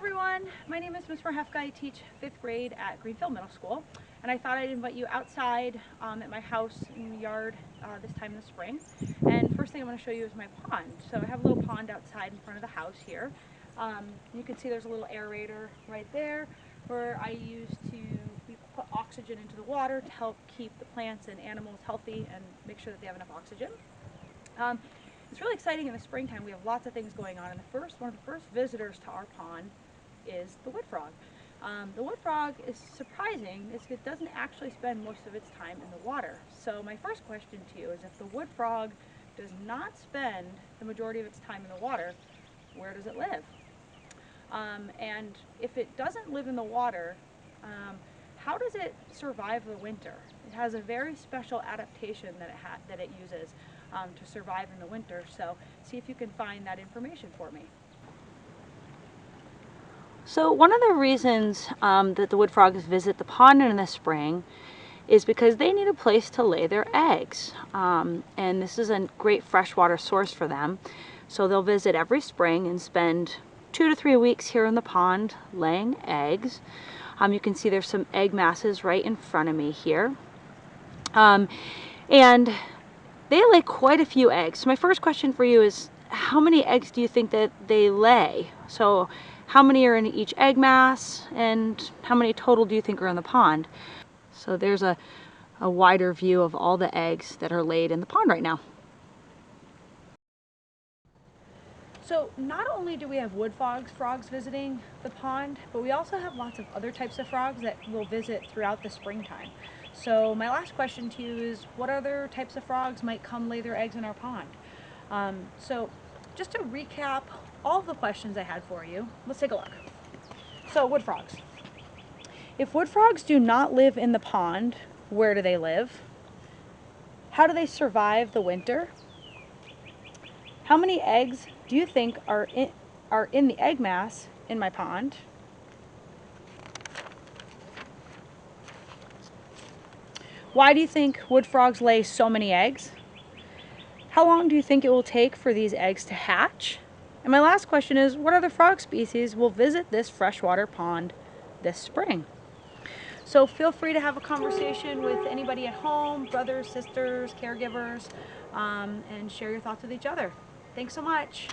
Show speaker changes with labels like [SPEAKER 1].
[SPEAKER 1] everyone, my name is Ms. Marchefka. I teach 5th grade at Greenfield Middle School, and I thought I'd invite you outside at my house in the yard this time in the spring. And first thing I'm going to show you is my pond. So I have a little pond outside in front of the house here. You can see there's a little aerator right there where I we put oxygen into the water to help keep the plants and animals healthy and make sure that they have enough oxygen. It's really exciting in the springtime. We have lots of things going on, and one of the first visitors to our pond is the wood frog. The wood frog is surprising is it doesn't actually spend most of its time in the water. So my first question to you is, if the wood frog does not spend the majority of its time in the water, where does it live? And if it doesn't live in the water, how does it survive the winter? It has a very special adaptation that it uses to survive in the winter. So see if you can find that information for me.
[SPEAKER 2] So one of the reasons that the wood frogs visit the pond in the spring is because they need a place to lay their eggs. And this is a great freshwater source for them. So they'll visit every spring and spend 2 to 3 weeks here in the pond laying eggs. You can see there's some egg masses right in front of me here. And they lay quite a few eggs. So my first question for you is, how many eggs do you think that they lay? So how many are in each egg mass, and how many total do you think are in the pond? So there's a wider view of all the eggs that are laid in the pond right now.
[SPEAKER 1] So not only do we have wood frogs visiting the pond, but we also have lots of other types of frogs that will visit throughout the springtime. So my last question to you is, what other types of frogs might come lay their eggs in our pond? So just to recap all the questions I had for you, let's take a look. So wood frogs. If wood frogs do not live in the pond, where do they live? How do they survive the winter? How many eggs do you think are in the egg mass in my pond? Why do you think wood frogs lay so many eggs? How long do you think it will take for these eggs to hatch? And my last question is, what other frog species will visit this freshwater pond this spring? So feel free to have a conversation with anybody at home, brothers, sisters, caregivers, and share your thoughts with each other. Thanks so much.